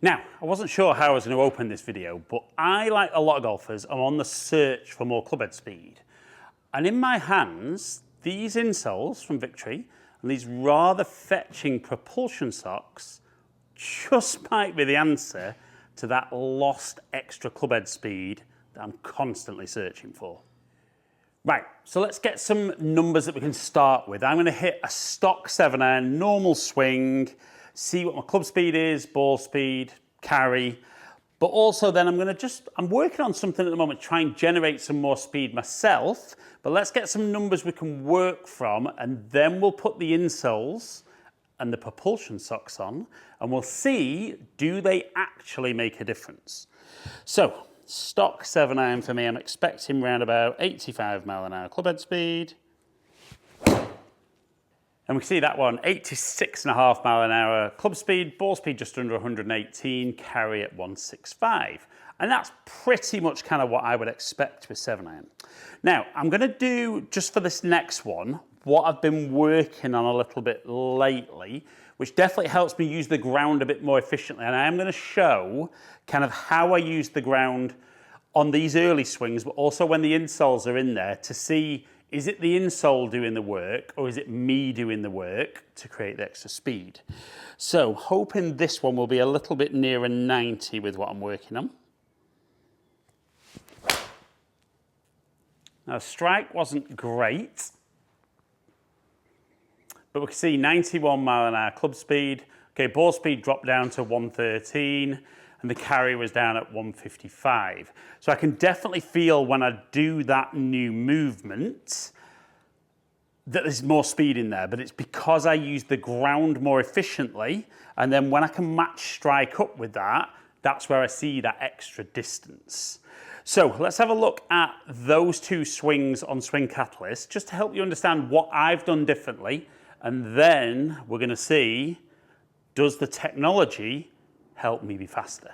Now, I wasn't sure how I was going to open this video, but I, like a lot of golfers, am on the search for more clubhead speed. And in my hands, these insoles from VKTRY and these rather fetching propulsion socks just might be the answer to that lost extra clubhead speed that I'm constantly searching for. Right, so let's get some numbers that we can start with. I'm going to hit a stock 7-iron, normal swing, see what my club speed is, ball speed, carry, but also then I'm working on something at the moment, try and generate some more speed myself, but let's get some numbers we can work from, and then we'll put the insoles and the propulsion socks on, and we'll see, do they actually make a difference? So, stock 7-iron for me, I'm expecting around about 85 mile an hour clubhead speed. And we see that one, 86.5 mile an hour club speed, ball speed just under 118, carry at 165. And that's pretty much kind of what I would expect with 7-iron. Now, I'm gonna do, just for this next one, what I've been working on a little bit lately, which definitely helps me use the ground a bit more efficiently. And I am going to show kind of how I use the ground on these early swings, but also when the insoles are in there to see, is it the insole doing the work or is it me doing the work to create the extra speed? So hoping this one will be a little bit nearer 90 with what I'm working on. Now, strike wasn't great, but we can see 91 mile an hour club speed. Okay, ball speed dropped down to 113 and the carry was down at 155. So I can definitely feel when I do that new movement that there's more speed in there, but it's because I use the ground more efficiently, and then when I can match strike up with that, that's where I see that extra distance. So let's have a look at those two swings on Swing Catalyst, just to help you understand what I've done differently. And then we're going to see, does the technology help me be faster?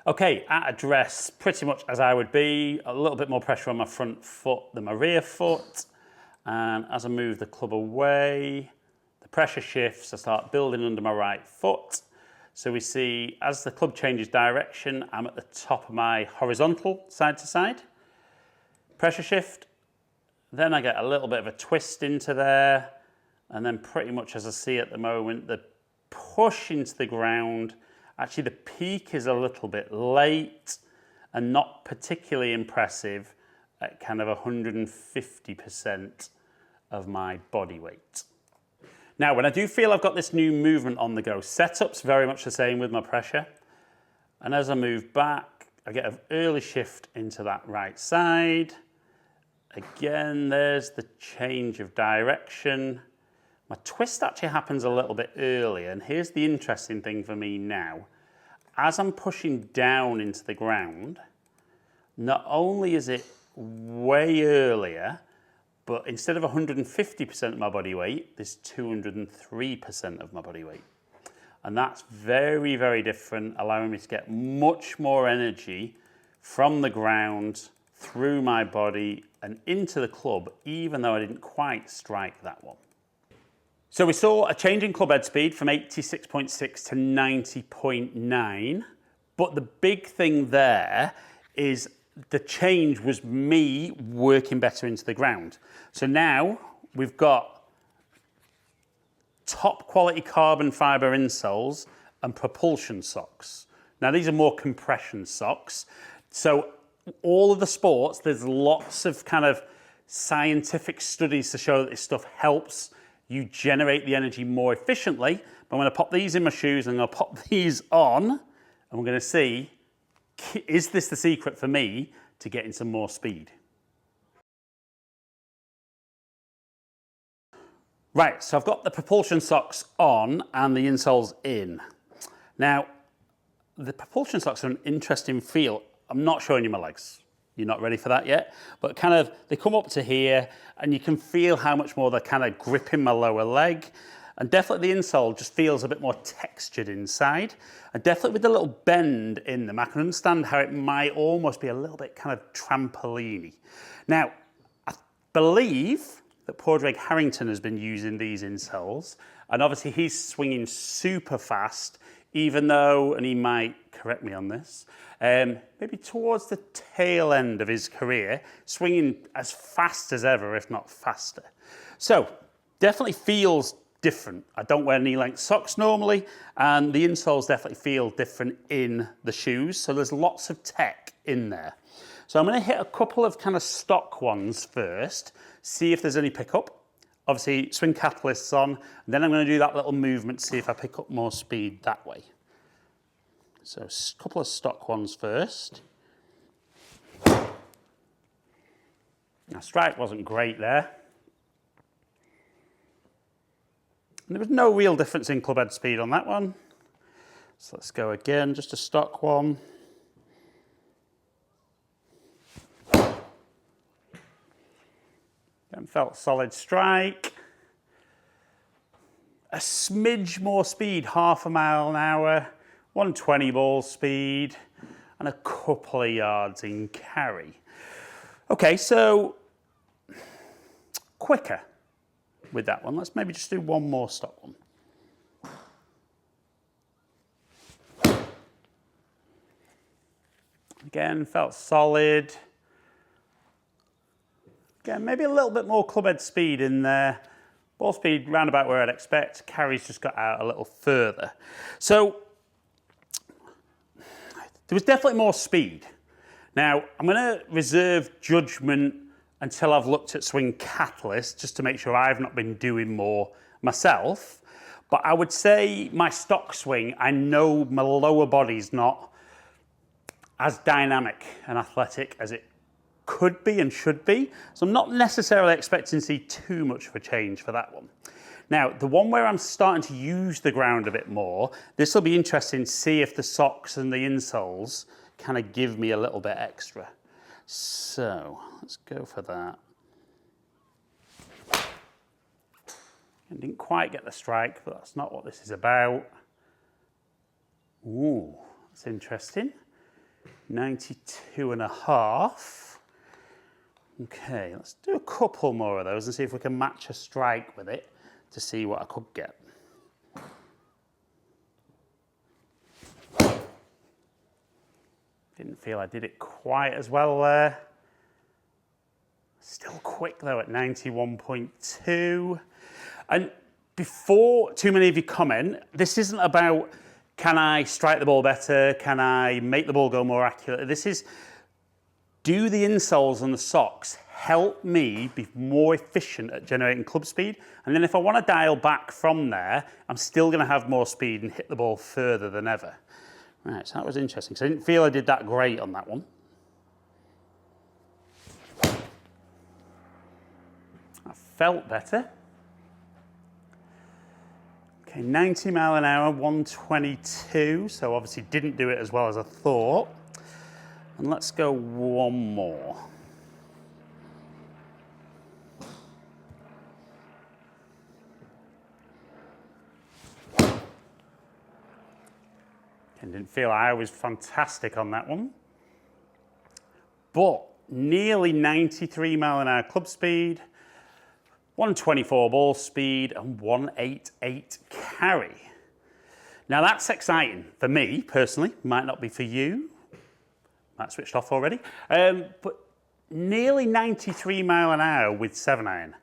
Okay, at address, pretty much as I would be, a little bit more pressure on my front foot than my rear foot. And as I move the club away, the pressure shifts, I start building under my right foot. So we see, as the club changes direction, I'm at the top of my horizontal side to side. Pressure shift, then I get a little bit of a twist into there. And then pretty much as I see at the moment, the push into the ground, actually the peak is a little bit late and not particularly impressive at kind of 150% of my body weight. Now, when I do feel I've got this new movement on the go, setup's very much the same with my pressure. And as I move back, I get an early shift into that right side. Again, there's the change of direction. My twist actually happens a little bit earlier, and here's the interesting thing for me now. As I'm pushing down into the ground, not only is it way earlier, but instead of 150% of my body weight, there's 203% of my body weight. And that's very, very different, allowing me to get much more energy from the ground, through my body, and into the club, even though I didn't quite strike that one. So we saw a change in clubhead speed from 86.6 to 90.9, but the big thing there is the change was me working better into the ground. So now we've got top quality carbon fiber insoles and propulsion socks. Now these are more compression socks. So all of the sports, there's lots of kind of scientific studies to show that this stuff helps you generate the energy more efficiently. But I'm going to pop these in my shoes and I'm going to pop these on, and we're going to see, is this the secret for me to getting some more speed? Right, so I've got the propulsion socks on and the insoles in. Now, the propulsion socks are an interesting feel. I'm not showing you my legs. You're not ready for that yet, but kind of, they come up to here and you can feel how much more they're kind of gripping my lower leg. And definitely the insole just feels a bit more textured inside. And definitely with the little bend in them, I can understand how it might almost be a little bit kind of trampoline-y. Now, I believe that Padraig Harrington has been using these insoles, and obviously he's swinging super fast, even though, and he might correct me on this, maybe towards the tail end of his career, swinging as fast as ever, if not faster. So, definitely feels different. I don't wear knee-length socks normally, and the insoles definitely feel different in the shoes, so there's lots of tech in there. So I'm going to hit a couple of kind of stock ones first, see if there's any pickup. Obviously, swing catalysts on, and then I'm going to do that little movement, see if I pick up more speed that way. So a couple of stock ones first. Now, strike wasn't great there. And there was no real difference in club head speed on that one. So let's go again, just a stock one. And felt solid strike. A smidge more speed, 0.5 mile an hour, 120 ball speed, and a couple of yards in carry. Okay, so quicker with that one. Let's maybe just do one more stock one. Again, felt solid. Again, maybe a little bit more club head speed in there. Ball speed round about where I'd expect. Carry's just got out a little further. So there was definitely more speed. Now, I'm going to reserve judgment until I've looked at swing catalyst, just to make sure I've not been doing more myself. But I would say my stock swing, I know my lower body's not as dynamic and athletic as it could be and should be. So I'm not necessarily expecting to see too much of a change for that one. Now, the one where I'm starting to use the ground a bit more, this will be interesting to see if the socks and the insoles kind of give me a little bit extra. So let's go for that. I didn't quite get the strike, but that's not what this is about. Ooh, that's interesting. 92.5. Okay, let's do a couple more of those and see if we can match a strike with it to see what I could get. Didn't feel I did it quite as well there. Still quick though at 91.2. And before too many of you comment, this isn't about can I strike the ball better, can I make the ball go more accurately. This is, do the insoles and the socks help me be more efficient at generating club speed? And then if I want to dial back from there, I'm still going to have more speed and hit the ball further than ever. Right, so that was interesting, because I didn't feel I did that great on that one. That felt better. Okay, 90 mile an hour, 122, so obviously didn't do it as well as I thought. And let's go one more. And didn't feel I was fantastic on that one. But nearly 93 mile an hour club speed, 124 ball speed, and 188 carry. Now that's exciting for me personally, might not be for you. That switched off already. But nearly 93 mile an hour with 7-iron.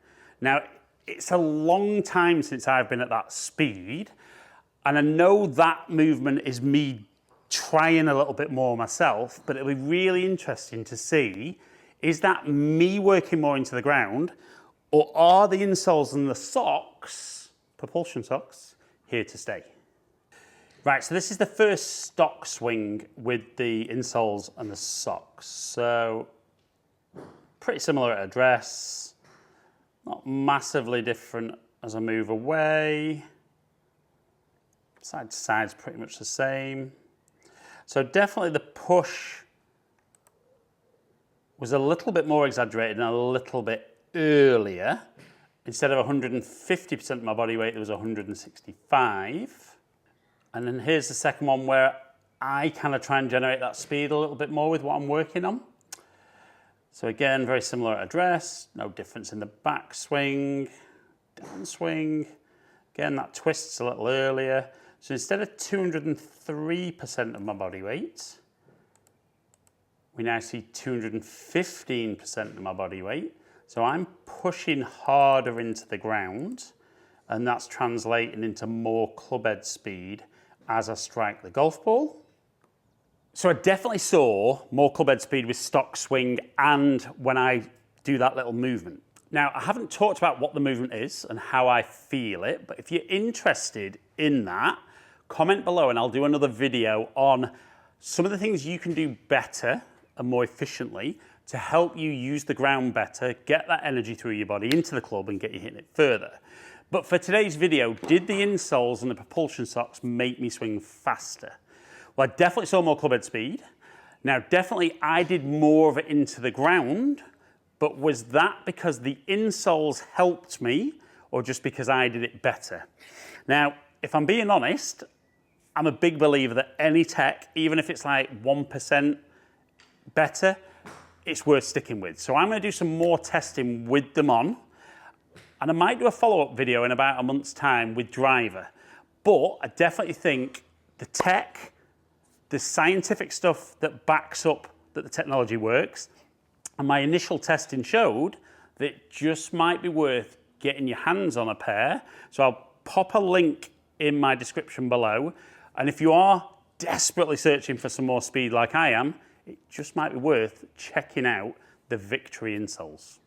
Now, it's a long time since I've been at that speed, and I know that movement is me trying a little bit more myself, but it'll be really interesting to see, is that me working more into the ground, or are the insoles and the socks, propulsion socks, here to stay? Right, so this is the first stock swing with the insoles and the socks. So, pretty similar at address, not massively different as I move away. Side to side's pretty much the same. So definitely the push was a little bit more exaggerated and a little bit earlier. Instead of 150% of my body weight, there was 165. And then here's the second one where I kind of try and generate that speed a little bit more with what I'm working on. So again, very similar at address, no difference in the back swing, down swing. Again, that twists a little earlier. So instead of 203% of my body weight, we now see 215% of my body weight. So I'm pushing harder into the ground, and that's translating into more club head speed as I strike the golf ball. So I definitely saw more club head speed with stock swing and when I do that little movement. Now, I haven't talked about what the movement is and how I feel it, but if you're interested in that, comment below and I'll do another video on some of the things you can do better and more efficiently to help you use the ground better, get that energy through your body into the club and get you hitting it further. But for today's video, did the insoles and the propulsion socks make me swing faster? Well, I definitely saw more club head speed. Now, definitely I did more of it into the ground, but was that because the insoles helped me or just because I did it better? Now, if I'm being honest, I'm a big believer that any tech, even if it's like 1% better, it's worth sticking with. So I'm going to do some more testing with them on, and I might do a follow-up video in about a month's time with driver. But I definitely think the tech, the scientific stuff that backs up that the technology works, and my initial testing showed that it just might be worth getting your hands on a pair. So I'll pop a link in my description below. And if you are desperately searching for some more speed like I am, it just might be worth checking out the VKTRY insoles.